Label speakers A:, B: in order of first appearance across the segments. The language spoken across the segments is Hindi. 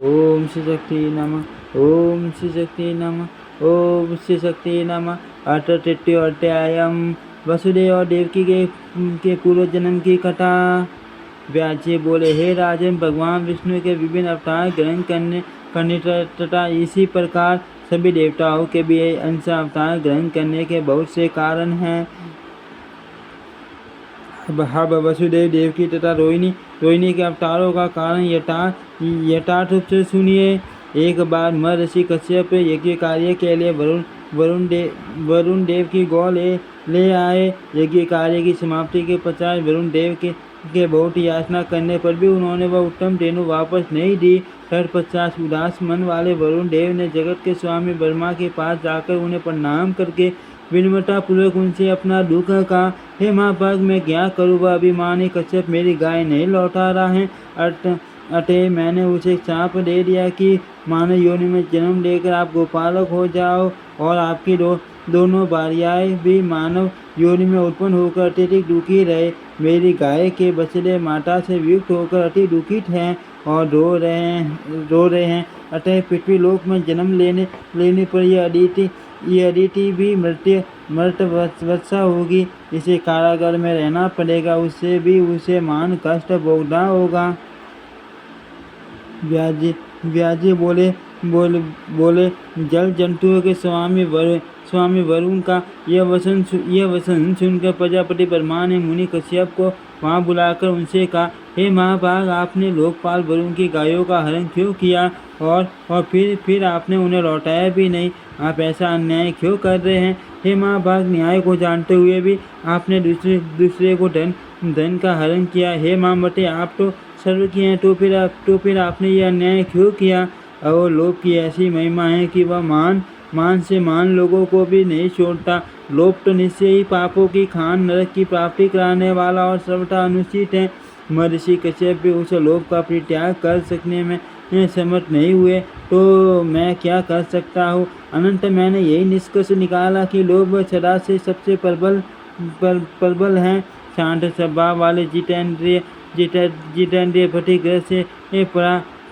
A: ओम श्री शक्ति नमः। ओम श्री शक्ति नमः। ओम श्री शक्ति नमः। अट्टट्टट्टयायम वसुदेव और देवकी के पूर्व जन्म की कथा। व्यास जी बोले, हे राजन, भगवान विष्णु के विभिन्न अवतार ग्रहण करने तथा इसी प्रकार सभी देवताओं के भी अंश अवतार ग्रहण करने के बहुत से कारण हैं। अब वसुदेव, देवकी तथा रोहिणी के अवतारों का कारण यथार्थ रूप से सुनिए। एक बार महर्षि कश्यप यज्ञ कार्य के लिए वरुण देव की गौ ले आए। यज्ञ कार्य की समाप्ति के पश्चात वरुण देव के बहुत याचना करने पर भी उन्होंने वह उत्तम धेनु वापस नहीं दी। तत्पश्चात उदास मन वाले वरुण देव ने जगत के स्वामी ब्रह्मा के पास जाकर उन्हें प्रणाम करके विनम्रता पूर्वक उनसे अपना दुख कहा। हे महाभाग, मैं क्या करूँ? वह अभिमानी कश्यप मेरी गाय नहीं लौटा रहा है। अतः मैंने उसे शाप दे दिया कि मानव योनि में जन्म लेकर आप गोपालक हो जाओ और आपकी दोनों भार्याएं भी मानव योनि में उत्पन्न होकर अत्यधिक दुखी रहे। मेरी गाय के बछड़े माता से वियुक्त होकर अति दुखित हैं और रो रहे हैं। अतः पृथ्वी लोक में जन्म लेने पर यह अदिति भी मृत वत्सा होगी। इसे कारागार में रहना पड़ेगा, उससे भी उसे मान कष्ट भोगना होगा। व्यास जी बोले जल जंतुओं के स्वामी वरुण का यह वचन सुनकर प्रजापति ब्रह्मा ने मुनि कश्यप को वहाँ बुलाकर उनसे कहा, हे महाभाग, आपने लोकपाल वरुण की गायों का हरण क्यों किया और फिर आपने उन्हें लौटाया भी नहीं? आप ऐसा अन्याय क्यों कर रहे हैं? हे महाभाग, न्याय को जानते हुए भी आपने दूसरे को धन का हरण किया। हे महामते, आप तो सर्व किए हैं, तो फिर आपने ये अन्याय क्यों किया? और लोभ की ऐसी महिमा है कि वह मान लोगों को भी नहीं छोड़ता। लोभ तो निश्चय ही पापों की खान, नरक की प्राप्ति कराने वाला और सर्वथा अनुचित है। महर्षि कश्यप भी उस लोभ का परित्याग कर सकने में समर्थ नहीं हुए, तो मैं क्या कर सकता हूँ? अनंत मैंने यही निष्कर्ष निकाला कि लोभ सदा से सबसे प्रबल है। शांत स्वभाव वाले जितेंद्रिय भटिग्रह से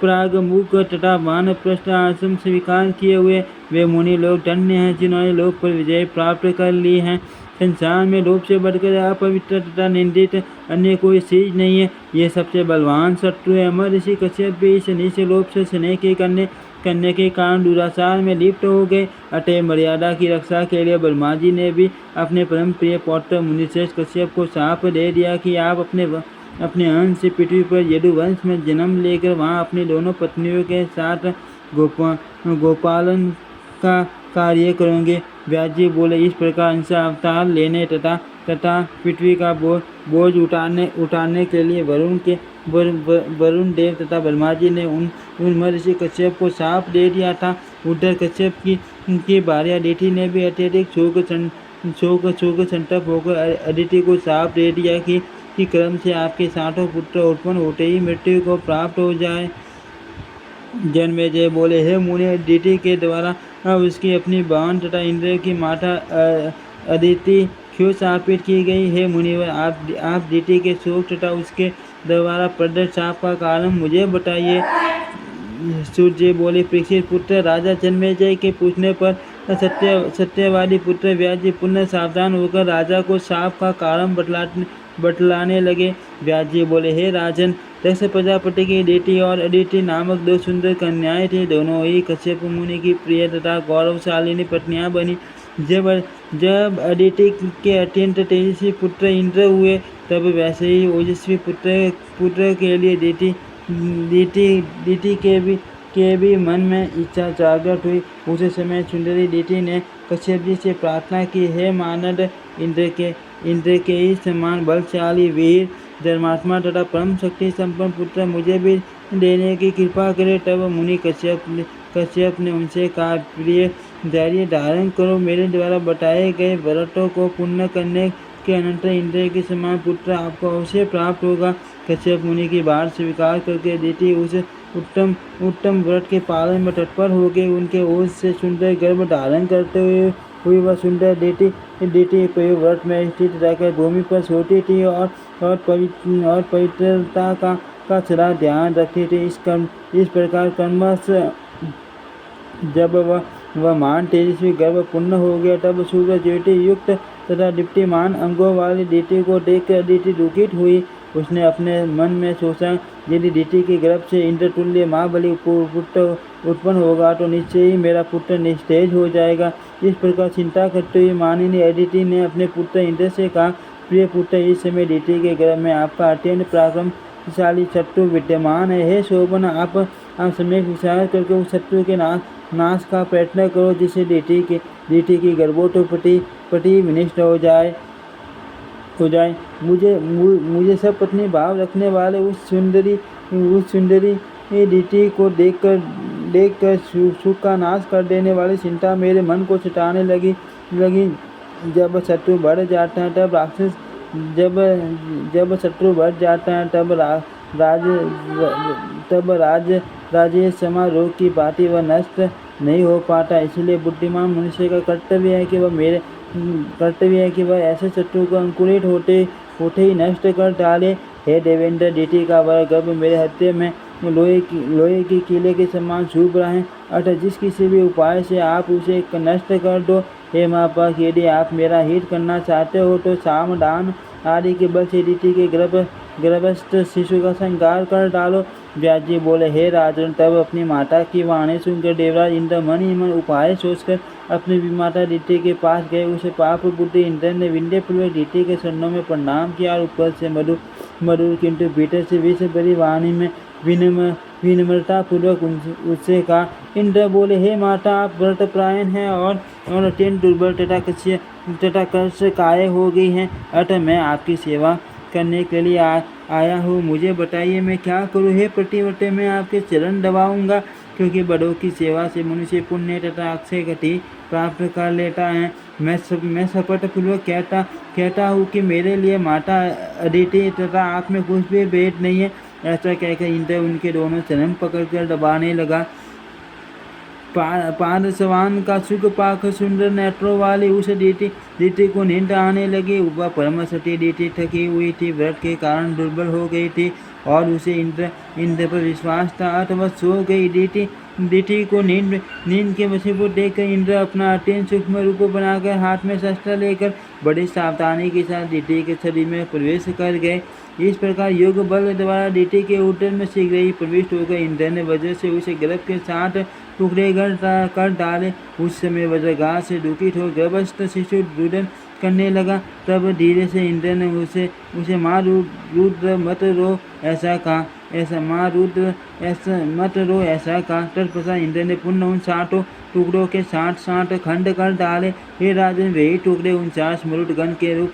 A: प्रागमुख तथा वानप्रस्थ आश्रम स्वीकार किए हुए वे मुनि लोग धन्य हैं, जिन्होंने लोभ पर विजय प्राप्त कर ली है। संसार में लोभ से बढ़कर अपवित्र तथा निंदित अन्य कोई चीज नहीं है। ये सबसे बलवान शत्रु है। महर्षि कश्यप भी इस नीचे लोभ से स्नेह के करने के कारण दुराचार में लिप्त हो गए। अतः मर्यादा की रक्षा के लिए ब्रह्मा जी ने भी अपने परम प्रिय पौत्र मुनिश्रेष्ठ कश्यप को शाप दे दिया कि आप अपने अंश से पृथ्वी पर यदुवंश में जन्म लेकर वहां अपनी दोनों पत्नियों के साथ गोपालन का कार्य करेंगे। व्यास जी बोले, इस प्रकार अंश अवतार लेने तथा पृथ्वी का बोझ उठाने के लिए वरुण देव तथा ब्रह्मा जी ने उन महर्षि कश्यप को शाप दे दिया था। उधर कश्यप की भार्या अदिति ने भी अत्यधिक शोक संतप्त होकर अदिति को शाप दे दिया कि क्रम से आपके 60 पुत्र उत्पन्न होते ही मृत्यु को प्राप्त हो जाए। जन्मेजय बोले, हे मुनि, अदिति के द्वारा उसकी अपनी बहन तथा इंद्र की माता अदिति क्यों शापित की गई? हे मुनिवर, आप अदिति के शोक तथा उसके द्वारा प्रदत्त शाप का कारण मुझे बताइए। सूर्य बोले, परीक्षित पुत्र राजा जन्मेजय के पूछने पर सत्यवादी पुत्र व्यास जी पुनः सावधान होकर राजा को शाप का कारण बतलाने लगे। व्यास जी बोले, हे राजन, दक्ष प्रजापति की अदिति और अदिति नामक दो सुंदर कन्याएं थी। दोनों ही कश्यप मुनि की प्रिय तथा गौरवशालिनी पत्नियां बनी। जब अदिति के अत्यंत तेजस्वी पुत्र इंद्र हुए, तब वैसे ही ओजस्वी पुत्र के लिए दिति के भी मन में इच्छा जागृत हुई। उस समय सुंदरी दिति ने कश्यप जी से प्रार्थना की, हे मानद, इंद्र के ही समान बलशाली वीर, धर्मात्मा तथा परम शक्ति संपन्न पुत्र मुझे भी देने की कृपा करे। तब मुनि कश्यप ने उनसे कहा, प्रिय, धैर्य धारण करो। मेरे द्वारा बताए गए व्रतों को पूर्ण करने के अनंतर इंद्र के समान पुत्र आपको अवश्य प्राप्त होगा। कश्यप मुनि की बात स्वीकार करके दिति उस उत्तम व्रत के पालन में तत्पर हो गए। उनके ओज से सुंदर गर्भ धारण करते हुई वह सुंदर दिति व्रत में स्थित रहकर भूमि पर सोती थी और पवित्रता का का सदा ध्यान रखते थे। इस प्रकार कर्मश जब वह मान तेजस्वी गर्भ पूर्ण हो गया, तब सूर्य ज्योति युक्त तथा दीप्तिमान अंगों वाली दीति को देखकर अदिति दुखित हुई। उसने अपने मन में सोचा, यदि दीति के गर्भ से इंद्रतुल्य महाबली पुत्र उत्पन्न होगा तो निश्चय ही मेरा पुत्र निस्तेज हो जाएगा। इस प्रकार चिंता करते हुए मानिनी अदिति ने अपने पुत्र इंद्र से कहा, प्रिय पुत्र, इस समय दीति के गर्भ में आपका अत्यंत पराक्रमशाली शत्रु विद्यमान है। हे शोभन, आप सम्यक विचार करके उस शत्रु के नाश का प्रयत्न करो, जिससे दीति की गर्भोत्पत्ति विनष्ट हो जाए। मुझे सब पत्नी भाव रखने वाले उस सुंदरी दीति को देखकर सुख का नाश कर देने वाली चिंता मेरे मन को सताने लगी। जब शत्रु बढ़ जाता है तब राक्षस जब शत्रु बढ़ जाता है तब राजेश समारोह की भांति वह नष्ट नहीं हो पाता। इसलिए बुद्धिमान मनुष्य का कर्तव्य है कि वह ऐसे शत्रु को अंकुरित होते ही नष्ट कर डाले। हे देवेंद्र, दीति का वह गर्भ मेरे हृदय में लोहे की किले के समान शुभ रहे, अतः जिस किसी भी उपाय से आप उसे नष्ट कर दो। हे महापाक, यदि आप मेरा हित करना चाहते हो तो साम दान आदि के बल से दीति के गर्भस्थ शिशु का संहार कर डालो। व्यास जी बोले, हे राजन, तब अपनी माता की वाणी सुनकर देवराज इंद्र मन ही मन उपाय सोचकर अपनी विमाता दीति के पास गए। उसे पाप बुद्धि इंद्र ने विनयपूर्वक दीति के चरणों में प्रणाम किया और ऊपर से मधुर किंतु भीतर से विष भरी वाणी में विनम्रता पूर्वक उससे कहा। इंद्र बोले, हे माता, आप व्रतपरायण हैं और अत्यंत दुर्बल तथा कर्ष काय हो गई हैं, अतः मैं आपकी सेवा करने के लिए आया हूँ। मुझे बताइए मैं क्या करूँ। हे पतिव्रते, मैं आपके चरण दबाऊंगा, क्योंकि बड़ों की सेवा से मनुष्य पुण्य तथा अक्षय गति प्राप्त कर लेता है। मैं शपथ पूर्वक कहता हूँ कि मेरे लिए माता अदिति तथा आप में कुछ भी भेद नहीं है। ऐसा कहकर इंद्र उनके दोनों चरण पकड़कर दबाने लगा। पारसवान का सुख पाकर सुंदर नेत्रों वाली उस दीति को नींद आने लगी। वह परम सती दीति थकी हुई थी, व्रत के कारण दुर्बल हो गई थी और उसे इंद्र पर विश्वास था, अतः वह सो गई। दीति को नींद के वशीभूत देखकर इंद्र अपना अत्यंत सूक्ष्म रूप बनाकर हाथ में शस्त्र लेकर बड़ी सावधानी के साथ दीति के शरीर में प्रवेश कर गए। इस प्रकार योग बल द्वारा दीति के उदर में शीघ्र ही प्रविष्ट हो गए। इंद्र ने वज्र से उसे गर्भ के 60 टुकड़े कर डाले। उस समय वज्रघात से दुखित हो गर्भस्थ शिशु रुदन करने लगा। तब धीरे से इंद्र ने उसे माँ रुद्र मत रो ऐसा कहा। तत्पश्चात इंद्र ने पुनः उन 60 टुकड़ों के 60 खंड कर डाले। हे राजन, वही टुकड़े 49 मरुदगण के रूप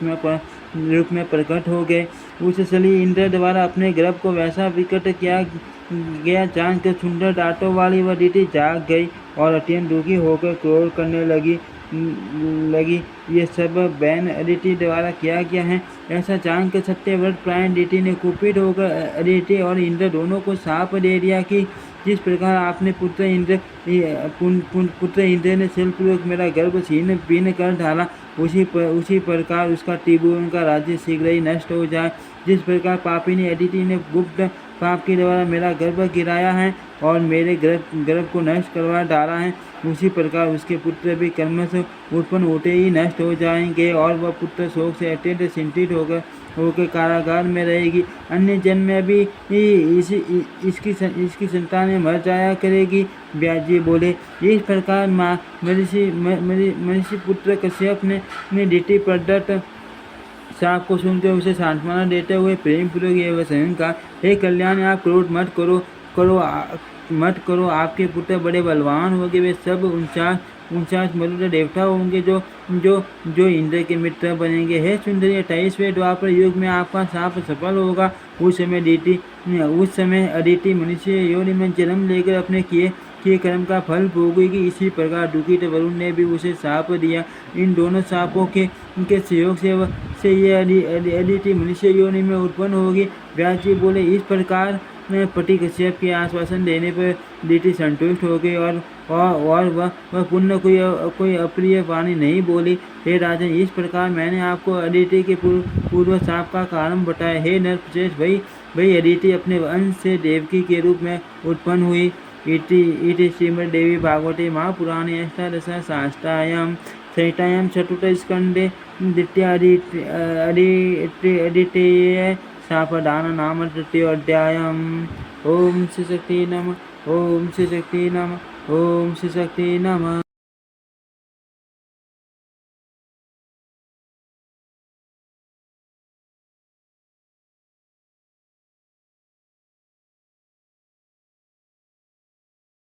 A: में प्रकट हो गए। उस सली इंद्र द्वारा अपने गर्भ को वैसा विकट किया गया जानकर सुंदर दांतों वाली वह दीति जाग गई और अत्यंत दुखी होकर क्रोध करने लगी। ये सब बैन अदिति द्वारा किया गया है। ऐसा जानकर सत्यव्रत प्रायण दीति ने कुपित होकर अदिति और इंद्र दोनों को शाप दे दिया कि जिस प्रकार आपने पुत्र इंद्र ने छलपूर्वक मेरा गर्भ छीन बीन कर डाला, उसी प्रकार उसका त्रिभुवन का राज्य शीघ्र ही नष्ट हो जाए। जिस प्रकार पापिनी अदिति ने गुप्त पाप के द्वारा मेरा गर्भ गिराया है और मेरे गर्भ को नष्ट करवा डाला है, उसी प्रकार उसके पुत्र भी कर्म से उत्पन्न होते ही नष्ट हो जाएंगे और वह पुत्र शोक से अत्यंत चिंतित होकर कारागार में रहेगी। अन्य जन्म में भी इसकी संतान मर जाया करेगी। व्यास जी बोले, इस प्रकार मनीषी पुत्र कश्यप ने दीति प्रदत्त शाप को सुनकर उसे सांत्वना देते हुए प्रेम पूर्वक ये वचन कहा। हे कल्याण, आप क्रोध मत करो। आपके पुत्र बड़े बलवान होंगे। वे सब 49 मरुद देवता होंगे जो इंद्र के मित्र बनेंगे। हे सुंदरी, 28वें द्वापर युग में आपका शाप सफल होगा। उस समय अदिति मनुष्य योनि में जन्म लेकर अपने किए कर्म का फल भोगेगी। इसी प्रकार दुखित वरुण ने भी उसे शाप दिया। इन दोनों शापों के सहयोग से ये अदिति मनुष्य योनि में उत्पन्न होगी। व्यास जी बोले, इस प्रकार पति कश्यप के आश्वासन देने पर दीति संतुष्ट हो गई और वह पुनः कोई अप्रिय वाणी नहीं बोली। हे राजन, इस प्रकार मैंने आपको अदिति के पूर्व शाप का कारण बताया। हे नरश्रेष्ठ, वही अदिति अपने वंश से देवकी के रूप में उत्पन्न हुई। इति श्रीमद् देवी भागवते महापुराणे अष्टादश शास्त्रायां संहितायां चतुर्थस्कन्धे द्वितीयादित्यय शापदान नाम तृतीयोऽध्यायम्। ओम श्री शक्ति नमः। ओम श्री शक्ति नमः। ओम श्री शक्ति नमः।